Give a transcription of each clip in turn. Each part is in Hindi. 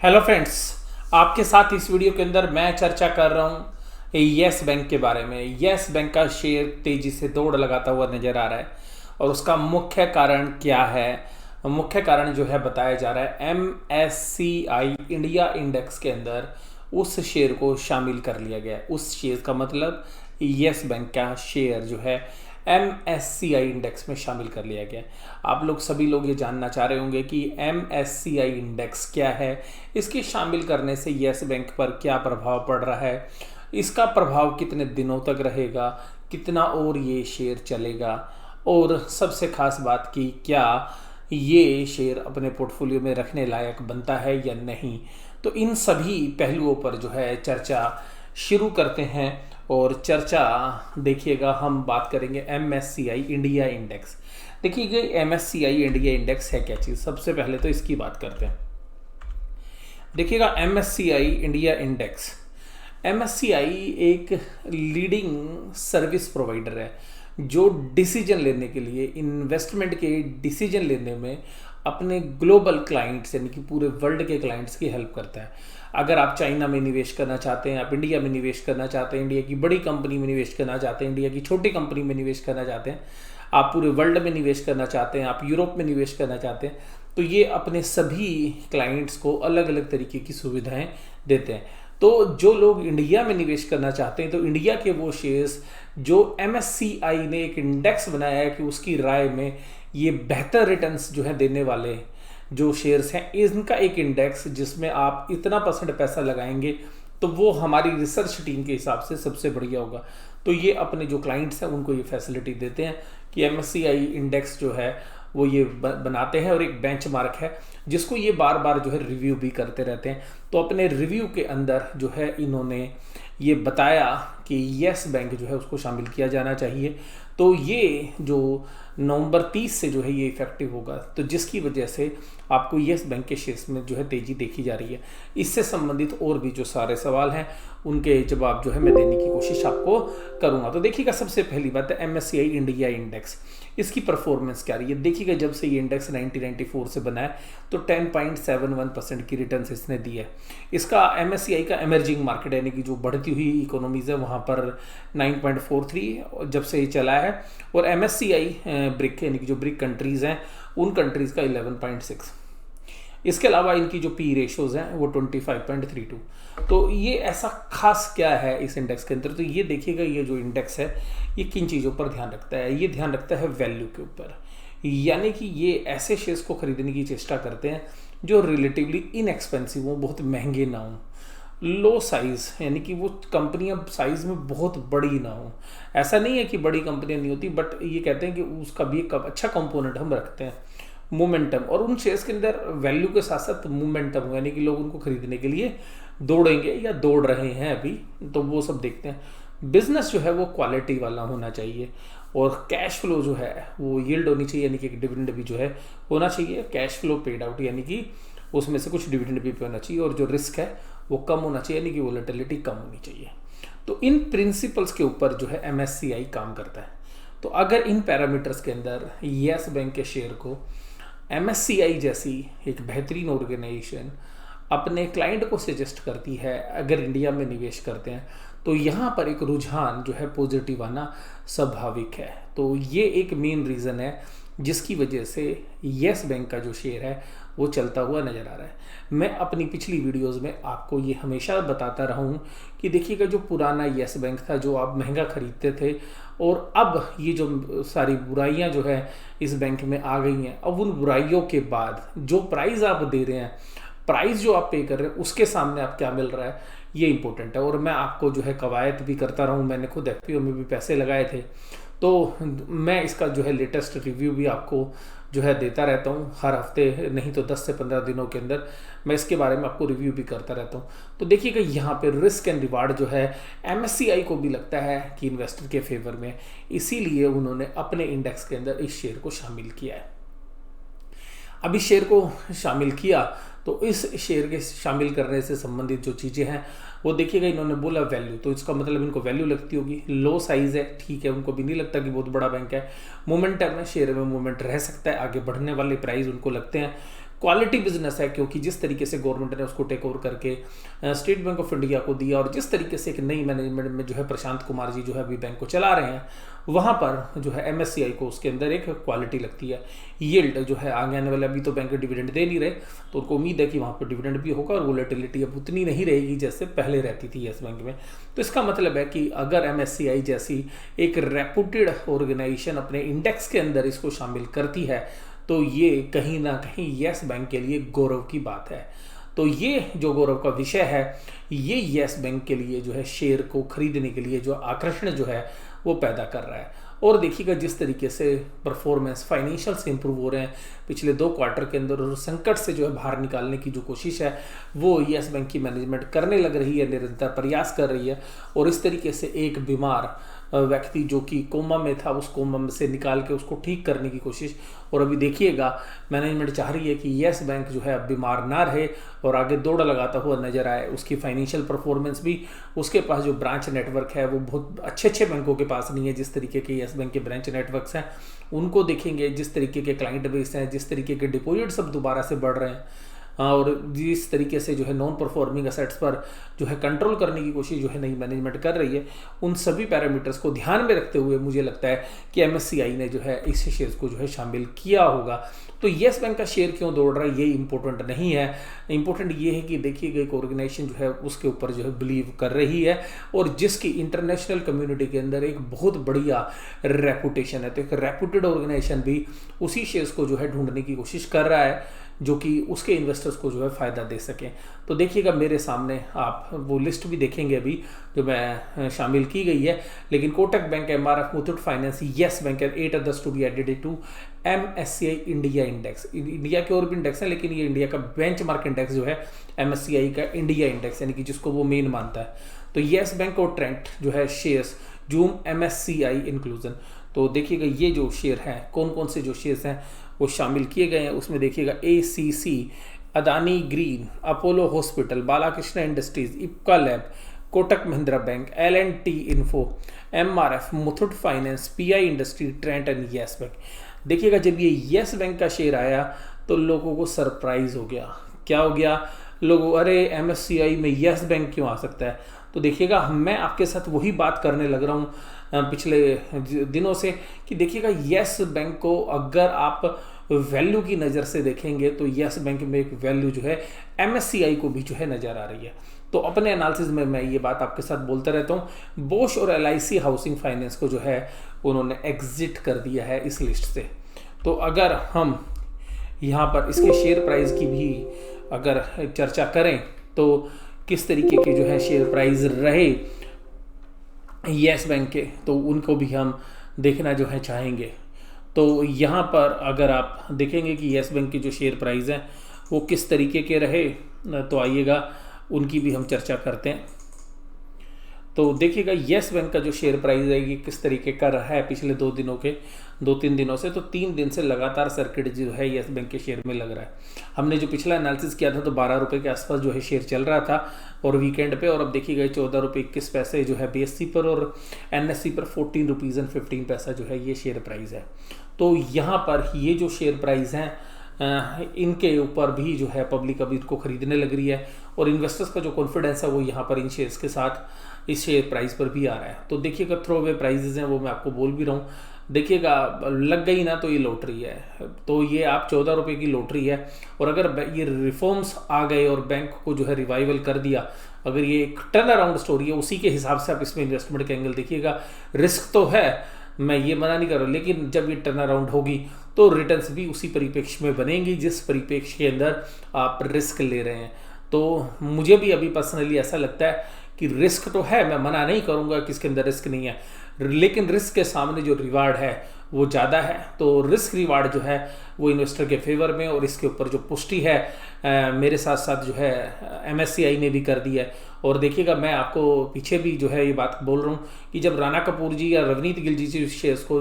हेलो फ्रेंड्स, आपके साथ इस वीडियो के अंदर मैं चर्चा कर रहा हूँ यस बैंक के बारे में। यस बैंक का शेयर तेजी से दौड़ लगाता हुआ नजर आ रहा है और उसका मुख्य कारण क्या है? मुख्य कारण जो है बताया जा रहा है MSCI इंडिया इंडेक्स के अंदर उस शेयर को शामिल कर लिया गया है। उस शेयर का मतलब यस बैंक का शेयर जो है MSCI इंडेक्स में शामिल कर लिया गया। आप लोग सभी लोग ये जानना चाह रहे होंगे कि MSCI इंडेक्स क्या है, इसके शामिल करने से यस बैंक पर क्या प्रभाव पड़ रहा है, इसका प्रभाव कितने दिनों तक रहेगा, कितना और ये शेयर चलेगा, और सबसे खास बात की क्या ये शेयर अपने पोर्टफोलियो में रखने लायक बनता है या नहीं। तो इन सभी पहलुओं पर जो है चर्चा शुरू करते हैं। और चर्चा देखिएगा, हम बात करेंगे MSCI इंडिया इंडेक्स। देखिए MSCI इंडिया इंडेक्स है क्या चीज़, सबसे पहले तो इसकी बात करते हैं। देखिएगा MSCI इंडिया इंडेक्स, MSCI एक लीडिंग सर्विस प्रोवाइडर है जो डिसीजन लेने के लिए, इन्वेस्टमेंट के डिसीजन लेने में अपने ग्लोबल क्लाइंट्स यानी कि पूरे वर्ल्ड के क्लाइंट्स की हेल्प करता है। अगर आप चाइना में निवेश करना चाहते हैं, आप इंडिया में निवेश करना चाहते हैं, इंडिया की बड़ी कंपनी में निवेश करना चाहते हैं, इंडिया की छोटी कंपनी में निवेश करना चाहते हैं, आप पूरे वर्ल्ड में निवेश करना चाहते हैं, आप यूरोप में निवेश करना चाहते हैं, तो ये अपने सभी क्लाइंट्स को अलग अलग तरीके की सुविधाएं देते हैं। तो जो लोग इंडिया में निवेश करना चाहते हैं तो इंडिया के वो शेयर्स जो MSCI ने एक इंडेक्स बनाया है कि उसकी राय में ये बेहतर रिटर्न्स जो है देने वाले जो शेयर्स हैं, इनका एक इंडेक्स जिसमें आप इतना % पैसा लगाएंगे तो वो हमारी रिसर्च टीम के हिसाब से सबसे बढ़िया होगा। तो ये अपने जो क्लाइंट्स हैं उनको ये फैसिलिटी देते हैं कि MSCI इंडेक्स जो है वो ये बनाते हैं और एक बेंचमार्क है जिसको ये बार बार जो है रिव्यू भी करते रहते हैं। तो अपने रिव्यू के अंदर जो है इन्होंने ये बताया कि यस बैंक जो है उसको शामिल किया जाना चाहिए। तो ये जो नवंबर 30 से जो है ये इफेक्टिव होगा, तो जिसकी वजह से आपको यस बैंक के शेयर्स में जो है तेजी देखी जा रही है। इससे संबंधित और भी जो सारे सवाल हैं उनके जवाब जो है मैं देने की कोशिश आपको करूंगा। तो देखिएगा, सबसे पहली बात है MSCI इंडिया इंडेक्स, इसकी परफॉर्मेंस क्या रही है। देखिएगा, जब से ये इंडेक्स 1994 से बना है तो 10.71% की रिटर्न इसने दी है। इसका MSCI का एमर्जिंग मार्केट यानी कि जो बढ़ती हुई इकोनॉमीज है वहाँ पर 9.43 जब से ये चला है, और MSCI ब्रिक यानी कि जो ब्रिक कंट्रीज़ हैं उन कंट्रीज़ का 11.6। इसके अलावा इनकी जो पी रेशोज़ हैं वो 25.32। तो ये ऐसा खास क्या है इस इंडेक्स के अंदर, तो ये देखिएगा, ये जो इंडेक्स है ये किन चीज़ों पर ध्यान रखता है। ये ध्यान रखता है वैल्यू के ऊपर, यानी कि ये ऐसे शेयर्स को खरीदने की चेष्टा करते हैं जो रिलेटिवली इनएक्सपेंसिव हो, बहुत महंगे ना हो, लो साइज़ यानी कि वो कंपनियां साइज़ में बहुत बड़ी ना हो। ऐसा नहीं है कि बड़ी कंपनियां नहीं होती, बट ये कहते हैं कि उसका भी एक अच्छा कंपोनेंट हम रखते हैं, मोमेंटम। और उन शेयर्स के अंदर वैल्यू के साथ साथ मोमेंटम यानी कि लोग उनको खरीदने के लिए दौड़ेंगे या दौड़ रहे हैं अभी, तो वो सब देखते हैं। बिजनेस जो है वो क्वालिटी वाला होना चाहिए, और कैश फ्लो जो है वो यील्ड होनी चाहिए, यानी कि एक डिविडेंड भी जो है होना चाहिए। कैश फ्लो पेड आउट यानी कि उसमें से कुछ डिविडेंड भी पे होना चाहिए, और जो रिस्क है वो कम होना चाहिए, यानी कि वोलेटिलिटी कम होनी चाहिए। तो इन प्रिंसिपल्स के ऊपर जो है MSCI काम करता है। तो अगर इन पैरामीटर्स के अंदर यस बैंक के शेयर को MSCI जैसी एक बेहतरीन ऑर्गेनाइजेशन अपने क्लाइंट को सजेस्ट करती है अगर इंडिया में निवेश करते हैं, तो यहाँ पर एक रुझान जो है पॉजिटिव आना स्वाभाविक है। तो ये एक मेन रीज़न है जिसकी वजह से यस बैंक का जो शेयर है वो चलता हुआ नज़र आ रहा है। मैं अपनी पिछली वीडियोस में आपको ये हमेशा बताता रहा हूँ कि देखिएगा, जो पुराना यस बैंक था जो आप महंगा खरीदते थे, और अब ये जो सारी बुराइयाँ जो है इस बैंक में आ गई हैं, अब उन बुराइयों के बाद जो प्राइस आप दे रहे हैं, प्राइस जो आप पे कर रहे हैं, उसके सामने आप क्या मिल रहा है, ये इंपॉर्टेंट है। और मैं आपको जो है कवायद भी करता रहा हूँ, मैंने खुद FPO में भी पैसे लगाए थे, तो मैं इसका जो है लेटेस्ट रिव्यू भी आपको जो है देता रहता हूँ हर हफ्ते, नहीं तो 10 से 15 दिनों के अंदर मैं इसके बारे में आपको रिव्यू भी करता रहता हूँ। तो देखिएगा, यहाँ पे रिस्क एंड रिवार्ड जो है MSCI को भी लगता है कि इन्वेस्टर के फेवर में, इसीलिए उन्होंने अपने इंडेक्स के अंदर इस शेयर को शामिल किया है। अब इस शेयर को शामिल किया तो इस शेयर के शामिल करने से संबंधित जो चीज़ें हैं वो देखिएगा, इन्होंने बोला वैल्यू, तो इसका मतलब इनको वैल्यू लगती होगी। लो साइज़ है, ठीक है, उनको भी नहीं लगता कि बहुत बड़ा बैंक है। मोमेंटम है, शेयर में मोमेंट रह सकता है, आगे बढ़ने वाले प्राइस उनको लगते हैं। क्वालिटी बिजनेस है, क्योंकि जिस तरीके से गवर्नमेंट ने उसको टेक ओवर करके स्टेट बैंक ऑफ इंडिया को दिया और जिस तरीके से एक नई मैनेजमेंट में जो है प्रशांत कुमार जी जो है अभी बैंक को चला रहे हैं, वहाँ पर जो है एमएससीआई को उसके अंदर एक क्वालिटी लगती है। यील्ड जो है आगे आने वाले, अभी तो बैंक डिविडेंड दे नहीं रहे, तो उनको उम्मीद है कि वहाँ पर डिविडेंड भी होगा और वोलेटिलिटी अब उतनी नहीं रहेगी जैसे पहले रहती थी येस बैंक में। तो इसका मतलब है कि अगर एमएससीआई जैसी एक रेपुटेड ऑर्गेनाइजेशन अपने इंडेक्स के अंदर इसको शामिल करती है तो ये कहीं ना कहीं येस बैंक के लिए गौरव की बात है। तो ये जो गौरव का विषय है, ये येस बैंक के लिए जो है शेयर को खरीदने के लिए जो आकर्षण जो है वो पैदा कर रहा है। और देखिएगा जिस तरीके से परफॉर्मेंस फाइनेंशियल्स इंप्रूव हो रहे हैं पिछले 2 क्वार्टर के अंदर, और संकट से जो है बाहर निकालने की जो कोशिश है वो येस बैंक की मैनेजमेंट करने लग रही है, निरंतर प्रयास कर रही है। और इस तरीके से एक बीमार व्यक्ति जो कि कोमा में था, उस कोमा में से निकाल के उसको ठीक करने की कोशिश, और अभी देखिएगा मैनेजमेंट चाह रही है कि येस बैंक जो है अब बीमार ना रहे और आगे दौड़ लगाता हुआ नजर आए। उसकी फाइनेंशियल परफॉर्मेंस भी, उसके पास जो ब्रांच नेटवर्क है वो बहुत अच्छे बैंकों के पास नहीं है जिस तरीके के येस बैंक के ब्रांच नेटवर्क्स हैं। उनको देखेंगे जिस तरीके के क्लाइंट बेस हैं, जिस तरीके के डिपॉजिट सब दोबारा से बढ़ रहे हैं, और जिस तरीके से जो है नॉन परफॉर्मिंग असेट्स पर जो है कंट्रोल करने की कोशिश जो है नई मैनेजमेंट कर रही है, उन सभी पैरामीटर्स को ध्यान में रखते हुए मुझे लगता है कि एमएससीआई ने जो है इस शेयर को जो है शामिल किया होगा। तो येस बैंक का शेयर क्यों दौड़ रहा है ये इंपॉर्टेंट नहीं है, इंपॉर्टेंट ये है कि देखिए एक ऑर्गेनाइजेशन जो है उसके ऊपर जो है बिलीव कर रही है और जिसकी इंटरनेशनल कम्युनिटी के अंदर एक बहुत बढ़िया रेपुटेशन है। तो एक रेपुटेड ऑर्गेनाइजेशन भी उसी शेयर्स को जो है ढूंढने की कोशिश कर रहा है जो कि उसके इन्वेस्टर्स को जो है फ़ायदा दे सकें। तो देखिएगा मेरे सामने आप वो लिस्ट भी देखेंगे अभी जो मैं शामिल की गई है, लेकिन Kotak bank, MRF, Muthoot finance, yes bank है 8 others to be added to MSCI India index. India के और भी इंडेक्स है लेकिन ये इंडिया का बेंचमार्क इंडेक्स जो है एमएससीआई का इंडिया इंडेक्स, यानी कि जिसको वो मेन मानता है। तो येस बैंक और ट्रेंट जो है शेयर्स जूम एमएससीआई इंक्लूजन। तो देखिएगा ये जो शेयर हैं, कौन कौन से जो शेयर्स हैं वो शामिल किए गए हैं, उसमें देखिएगा ACC, Adani green, Apollo hospital, Balakrishna industries, Ipca lab, Kotak Mahindra bank, L&T info, MRF, Muthoot finance, pi industry, Trent and yes bank. देखिएगा जब ये येस बैंक का शेयर आया तो लोगों को सरप्राइज हो गया। क्या हो गया? लोगों, अरे एमएससीआई में येस बैंक क्यों आ सकता है? तो देखिएगा मैं आपके साथ वही बात करने लग रहा हूँ पिछले दिनों से कि देखिएगा येस बैंक को अगर आप वैल्यू की नज़र से देखेंगे तो येस बैंक में एक वैल्यू जो है एमएससीआई को भी जो है नज़र आ रही है। तो अपने एनालिसिस में मैं ये बात आपके साथ बोलता रहता हूँ। बोश और एलआईसी हाउसिंग फाइनेंस को जो है उन्होंने एग्जिट कर दिया है इस लिस्ट से। तो अगर हम यहाँ पर इसके शेयर प्राइस की भी अगर चर्चा करें तो किस तरीके के जो है शेयर प्राइस रहे येस बैंक के, तो उनको भी हम देखना जो है चाहेंगे। तो यहाँ पर अगर आप देखेंगे कि येस बैंक के जो शेयर प्राइस हैं वो किस तरीके के रहे, तो आइएगा उनकी भी हम चर्चा करते हैं। तो देखिएगा येस बैंक का जो शेयर प्राइस है ये किस तरीके का रहा है पिछले 2-3 दिनों से। तो 3 दिन से लगातार सर्किट जो है येस बैंक के शेयर में लग रहा है। हमने जो पिछला एनालिसिस किया था तो 12 रुपये के आसपास जो है शेयर चल रहा था और वीकेंड पे, और अब देखिएगा 14 रुपये 21 पैसे जो है बीएससी पर और एनएससी पर 14 रुपीज़ एंड 15 पैसा जो है ये शेयर प्राइस है। तो यहाँ पर ये जो शेयर प्राइस हैं इनके ऊपर भी जो है पब्लिक अभी इनको खरीदने लग रही है और इन्वेस्टर्स का जो कॉन्फिडेंस है वो यहाँ पर इन शेयर्स के साथ इस शेयर प्राइस पर भी आ रहा है। तो देखिएगा थ्रो अवे प्राइजेज हैं वो मैं आपको बोल भी रहा हूँ। देखिएगा लग गई ना तो ये लॉटरी है, तो ये आप 14 रुपये की लॉटरी है। और अगर ये रिफॉर्म्स आ गए और बैंक को जो है रिवाइवल कर दिया, अगर ये एक टर्न अराउंड स्टोरी है उसी के हिसाब से आप इसमें इन्वेस्टमेंट के एंगल देखिएगा। रिस्क तो है, मैं ये मना नहीं कर रहा, लेकिन जब ये टर्न अराउंड होगी तो रिटर्न्स भी उसी परिप्रेक्ष्य में बनेंगी जिस परिप्रेक्ष्य के अंदर आप रिस्क ले रहे हैं। तो मुझे भी अभी पर्सनली ऐसा लगता है कि रिस्क तो है, मैं मना नहीं करूंगा कि इसके अंदर रिस्क नहीं है, लेकिन रिस्क के सामने जो रिवार्ड है वो ज़्यादा है। तो रिस्क रिवार्ड जो है वो इन्वेस्टर के फेवर में, और इसके ऊपर जो पुष्टि है मेरे साथ साथ जो है एमएससीआई ने भी कर दी है। और देखिएगा मैं आपको पीछे भी जो है ये बात बोल रहा हूँ कि जब राणा कपूर जी या रवनीत गिल जी से शेयर्स को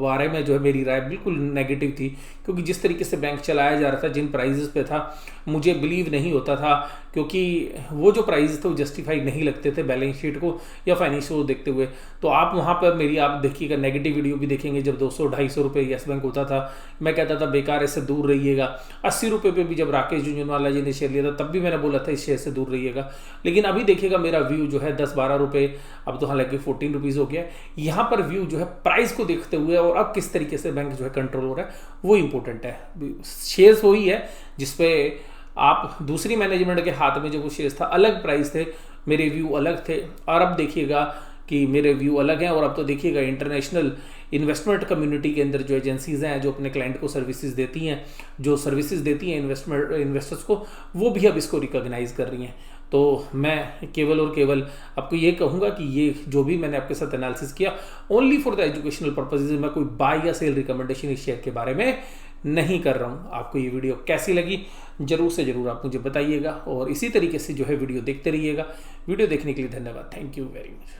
बारे में जो है मेरी राय बिल्कुल नेगेटिव थी, क्योंकि जिस तरीके से बैंक चलाया जा रहा था, जिन प्राइजेस पे था, मुझे बिलीव नहीं होता था, क्योंकि वो जो प्राइस थे वो जस्टिफाई नहीं लगते थे बैलेंस शीट को या फाइनेंशियल को देखते हुए। तो आप वहाँ पर मेरी आप देखिएगा नेगेटिव वीडियो भी देखेंगे जब 200-250 रुपये येस बैंक होता था, मैं कहता कहता था बेकार, इससे दूर रहिएगा। 80 रुपये पे भी जब राकेश झुंझुनवाला जी ने शेयर लिया था तब भी मैंने बोला था इस शेयर से दूर रहिएगा। लेकिन अभी देखिएगा मेरा व्यू जो है 10-12 रुपये, अब तो हालांकि 14 रुपीज़ हो गया है। यहाँ पर व्यू जो है प्राइस को देखते हुए और अब किस तरीके से बैंक जो है कंट्रोल हो रहा है वो इंपॉर्टेंट है। शेयर्स वही है जिसपे आप दूसरी मैनेजमेंट के हाथ में, जब वो शेयर्स था अलग प्राइस थे, मेरे व्यू अलग थे, और अब देखिएगा कि मेरे व्यू अलग हैं। और अब तो देखिएगा इंटरनेशनल इन्वेस्टमेंट कम्युनिटी के अंदर जो एजेंसीज हैं जो अपने क्लाइंट को सर्विसेज देती हैं, जो सर्विसेज देती हैं इन्वेस्टर्स को, वो भी अब इसको रिकॉग्नाइज कर रही हैं। तो मैं केवल और केवल आपको ये कहूँगा कि ये जो भी मैंने आपके साथ एनालिसिस किया only for the educational purposes, मैं कोई बाय या सेल रिकमेंडेशन इस शेयर के बारे में नहीं कर रहा हूँ। आपको ये वीडियो कैसी लगी जरूर से जरूर आप मुझे बताइएगा, और इसी तरीके से जो है वीडियो देखते रहिएगा। वीडियो देखने के लिए धन्यवाद। Thank you very much.